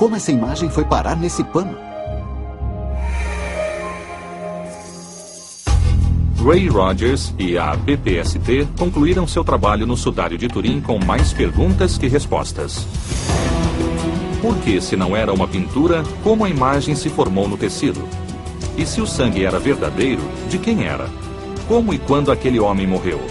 Como essa imagem foi parar nesse pano? Ray Rogers e a PPST concluíram seu trabalho no sudário de Turim com mais perguntas que respostas. Por que, se não era uma pintura, como a imagem se formou no tecido? E se o sangue era verdadeiro, de quem era? Como e quando aquele homem morreu?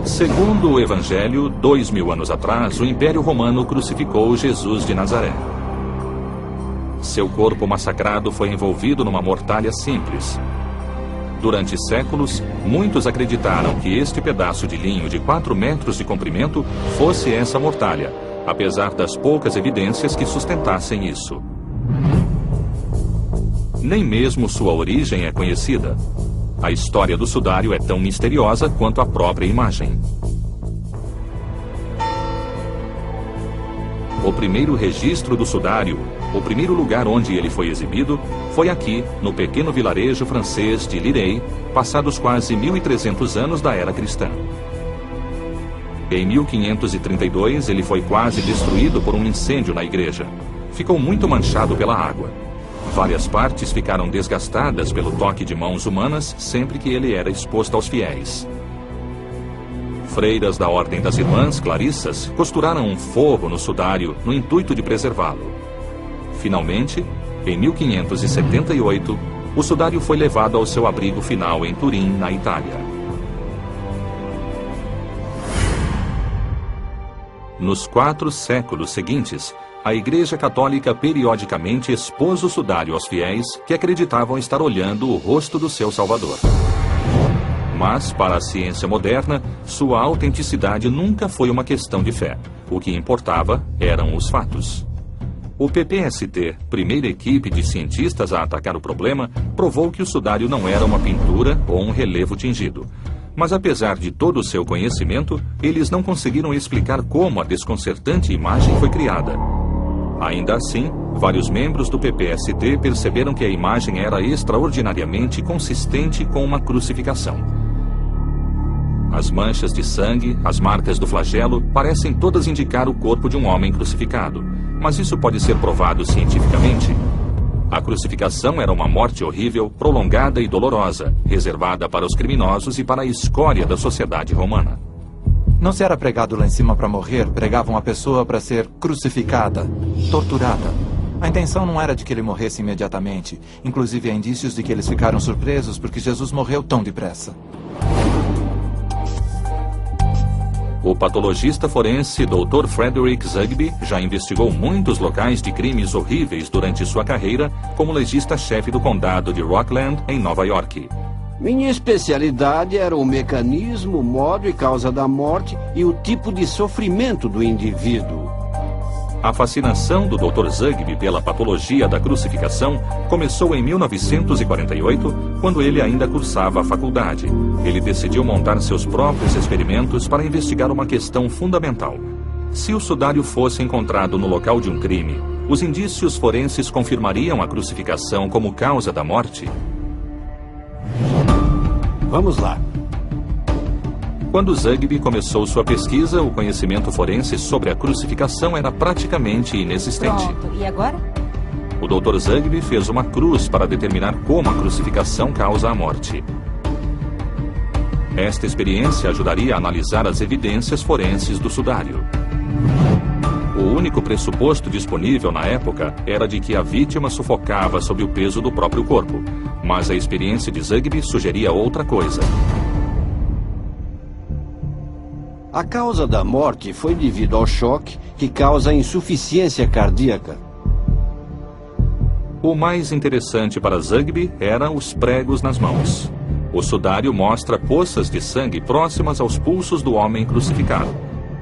Segundo o Evangelho, 2000 anos atrás, o Império Romano crucificou Jesus de Nazaré. Seu corpo massacrado foi envolvido numa mortalha simples. Durante séculos, muitos acreditaram que este pedaço de linho de 4 metros de comprimento fosse essa mortalha, apesar das poucas evidências que sustentassem isso. Nem mesmo sua origem é conhecida. A história do sudário é tão misteriosa quanto a própria imagem. O primeiro registro do sudário, o primeiro lugar onde ele foi exibido, foi aqui, no pequeno vilarejo francês de Lirey, passados quase 1300 anos da era cristã. Em 1532, ele foi quase destruído por um incêndio na igreja. Ficou muito manchado pela água. Várias partes ficaram desgastadas pelo toque de mãos humanas sempre que ele era exposto aos fiéis. Freiras da Ordem das Irmãs Clarissas costuraram um forro no sudário no intuito de preservá-lo. Finalmente, em 1578, o sudário foi levado ao seu abrigo final em Turim, na Itália. Nos 4 séculos seguintes, a Igreja Católica periodicamente expôs o sudário aos fiéis que acreditavam estar olhando o rosto do seu Salvador. Mas, para a ciência moderna, sua autenticidade nunca foi uma questão de fé. O que importava eram os fatos. O PPST, primeira equipe de cientistas a atacar o problema, provou que o sudário não era uma pintura ou um relevo tingido. Mas, apesar de todo o seu conhecimento, eles não conseguiram explicar como a desconcertante imagem foi criada. Ainda assim, vários membros do PPST perceberam que a imagem era extraordinariamente consistente com uma crucificação. As manchas de sangue, as marcas do flagelo, parecem todas indicar o corpo de um homem crucificado. Mas isso pode ser provado cientificamente? A crucificação era uma morte horrível, prolongada e dolorosa, reservada para os criminosos e para a escória da sociedade romana. Não se era pregado lá em cima para morrer, pregavam a pessoa para ser crucificada, torturada. A intenção não era de que ele morresse imediatamente. Inclusive, há indícios de que eles ficaram surpresos porque Jesus morreu tão depressa. O patologista forense Dr. Frederick Zugby já investigou muitos locais de crimes horríveis durante sua carreira como legista-chefe do condado de Rockland, em Nova York. Minha especialidade era o mecanismo, modo e causa da morte e o tipo de sofrimento do indivíduo. A fascinação do Dr. Zugby pela patologia da crucificação começou em 1948, quando ele ainda cursava a faculdade. Ele decidiu montar seus próprios experimentos para investigar uma questão fundamental. Se o sudário fosse encontrado no local de um crime, os indícios forenses confirmariam a crucificação como causa da morte? Vamos lá. Quando Zugby começou sua pesquisa, o conhecimento forense sobre a crucificação era praticamente inexistente. Pronto. E agora? O Dr. Zugby fez uma cruz para determinar como a crucificação causa a morte. Esta experiência ajudaria a analisar as evidências forenses do sudário. O único pressuposto disponível na época era de que a vítima sufocava sob o peso do próprio corpo, mas a experiência de Zugby sugeria outra coisa. A causa da morte foi devido ao choque que causa insuficiência cardíaca. O mais interessante para Zugby eram os pregos nas mãos. O sudário mostra poças de sangue próximas aos pulsos do homem crucificado.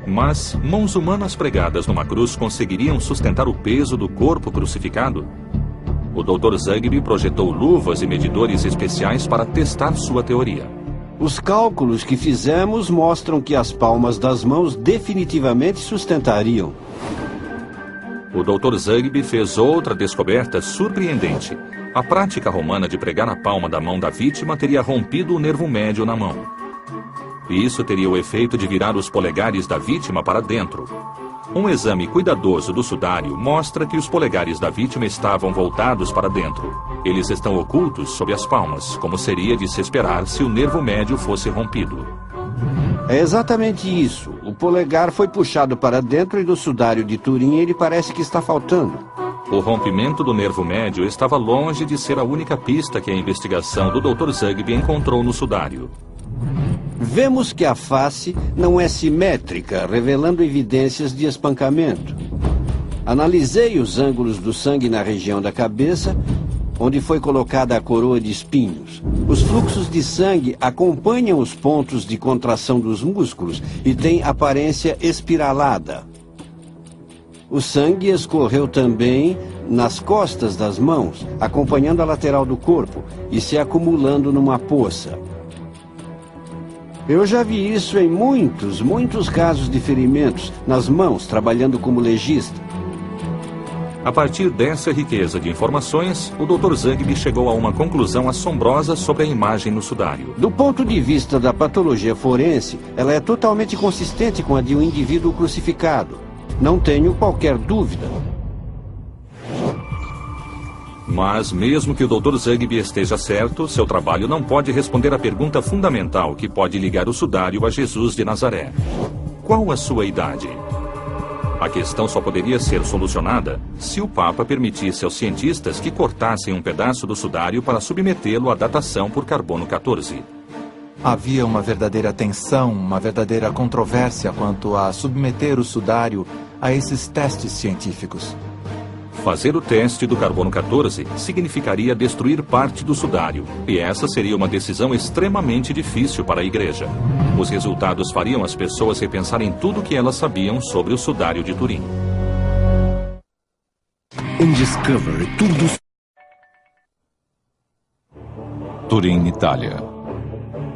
Mas mãos humanas pregadas numa cruz conseguiriam sustentar o peso do corpo crucificado? O Dr. Zugby projetou luvas e medidores especiais para testar sua teoria. Os cálculos que fizemos mostram que as palmas das mãos definitivamente sustentariam. O Dr. Zugby fez outra descoberta surpreendente. A prática romana de pregar a palma da mão da vítima teria rompido o nervo médio na mão. e isso teria o efeito de virar os polegares da vítima para dentro. Um exame cuidadoso do sudário mostra que os polegares da vítima estavam voltados para dentro. Eles estão ocultos sob as palmas, como seria de se esperar se o nervo médio fosse rompido. É exatamente isso. O polegar foi puxado para dentro e do sudário de Turim ele parece que está faltando. O rompimento do nervo médio estava longe de ser a única pista que a investigação do Dr. Zugby encontrou no sudário. Vemos que a face não é simétrica, revelando evidências de espancamento. Analisei os ângulos do sangue na região da cabeça, onde foi colocada a coroa de espinhos. Os fluxos de sangue acompanham os pontos de contração dos músculos e têm aparência espiralada. O sangue escorreu também nas costas das mãos, acompanhando a lateral do corpo e se acumulando numa poça. Eu já vi isso em muitos casos de ferimentos nas mãos, trabalhando como legista. A partir dessa riqueza de informações, o Dr. Zugby chegou a uma conclusão assombrosa sobre a imagem no sudário. Do ponto de vista da patologia forense, ela é totalmente consistente com a de um indivíduo crucificado. Não tenho qualquer dúvida. Mas, mesmo que o Dr. Zugby esteja certo, seu trabalho não pode responder à pergunta fundamental que pode ligar o sudário a Jesus de Nazaré. Qual a sua idade? A questão só poderia ser solucionada se o Papa permitisse aos cientistas que cortassem um pedaço do sudário para submetê-lo à datação por carbono 14. Havia uma verdadeira tensão, uma verdadeira controvérsia quanto a submeter o sudário a esses testes científicos. Fazer o teste do carbono 14 significaria destruir parte do sudário, e essa seria uma decisão extremamente difícil para a Igreja. Os resultados fariam as pessoas repensarem tudo o que elas sabiam sobre o sudário de Turim. Turim, Itália.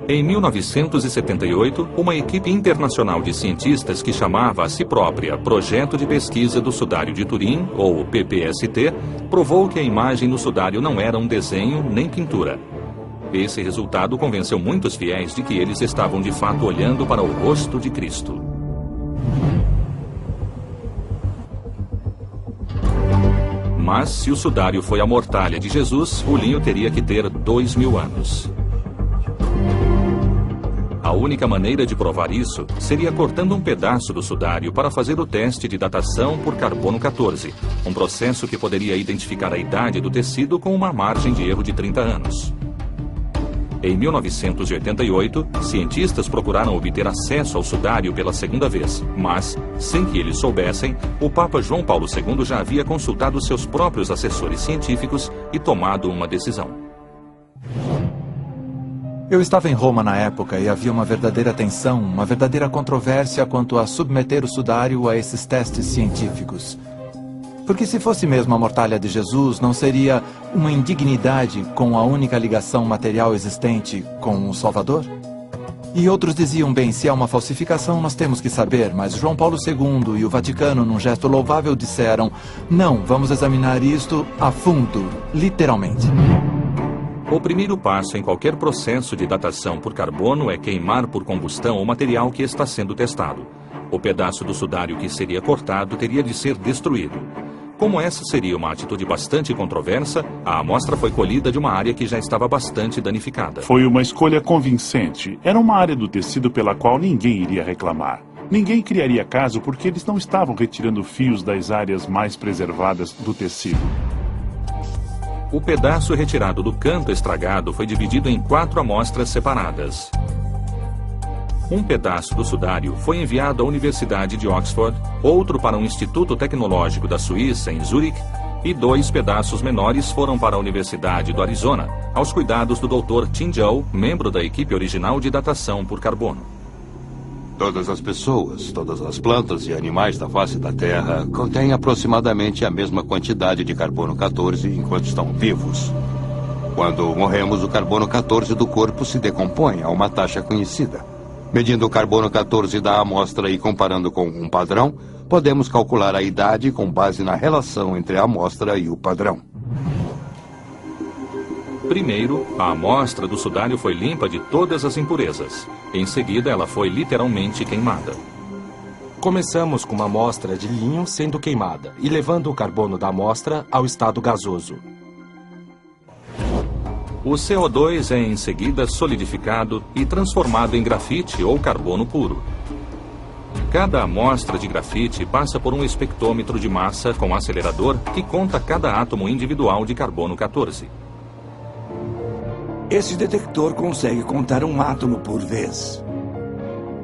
Em 1978, uma equipe internacional de cientistas que chamava a si própria Projeto de Pesquisa do Sudário de Turim, ou PPST, provou que a imagem no sudário não era um desenho nem pintura. Esse resultado convenceu muitos fiéis de que eles estavam de fato olhando para o rosto de Cristo. Mas se o sudário foi a mortalha de Jesus, o linho teria que ter 2000 anos. A única maneira de provar isso seria cortando um pedaço do sudário para fazer o teste de datação por carbono 14, um processo que poderia identificar a idade do tecido com uma margem de erro de 30 anos. Em 1988, cientistas procuraram obter acesso ao sudário pela segunda vez, mas, sem que eles soubessem, o Papa João Paulo II já havia consultado seus próprios assessores científicos e tomado uma decisão. Eu estava em Roma na época e havia uma verdadeira tensão, uma verdadeira controvérsia quanto a submeter o sudário a esses testes científicos. Porque se fosse mesmo a mortalha de Jesus, não seria uma indignidade com a única ligação material existente com o Salvador? E outros diziam, bem, se há uma falsificação, nós temos que saber, mas João Paulo II e o Vaticano, num gesto louvável, disseram, não, vamos examinar isto a fundo, literalmente. O primeiro passo em qualquer processo de datação por carbono é queimar por combustão o material que está sendo testado. O pedaço do sudário que seria cortado teria de ser destruído. Como essa seria uma atitude bastante controversa, a amostra foi colhida de uma área que já estava bastante danificada. Foi uma escolha convincente. Era uma área do tecido pela qual ninguém iria reclamar. Ninguém criaria caso porque eles não estavam retirando fios das áreas mais preservadas do tecido. O pedaço retirado do canto estragado foi dividido em 4 amostras separadas. Um pedaço do sudário foi enviado à Universidade de Oxford, outro para um Instituto Tecnológico da Suíça, em Zurique, e 2 pedaços menores foram para a Universidade do Arizona, aos cuidados do Dr. Tim Zhou, membro da equipe original de datação por carbono. Todas as pessoas, todas as plantas e animais da face da Terra contêm aproximadamente a mesma quantidade de carbono 14 enquanto estão vivos. Quando morremos, o carbono 14 do corpo se decompõe a uma taxa conhecida. Medindo o carbono 14 da amostra e comparando com um padrão, podemos calcular a idade com base na relação entre a amostra e o padrão. Primeiro, a amostra do sudário foi limpa de todas as impurezas. Em seguida, ela foi literalmente queimada. Começamos com uma amostra de linho sendo queimada e levando o carbono da amostra ao estado gasoso. O CO2 é em seguida solidificado e transformado em grafite ou carbono puro. Cada amostra de grafite passa por um espectrômetro de massa com acelerador que conta cada átomo individual de carbono 14. Esse detector consegue contar um átomo por vez.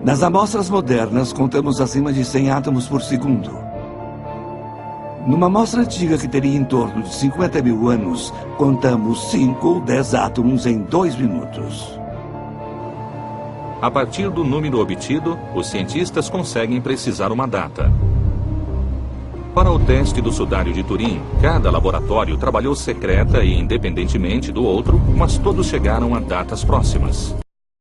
Nas amostras modernas, contamos acima de 100 átomos por segundo. Numa amostra antiga que teria em torno de 50 mil anos, contamos 5 ou 10 átomos em 2 minutos. A partir do número obtido, os cientistas conseguem precisar uma data. Para o teste do sudário de Turim, cada laboratório trabalhou secreta e independentemente do outro, mas todos chegaram a datas próximas.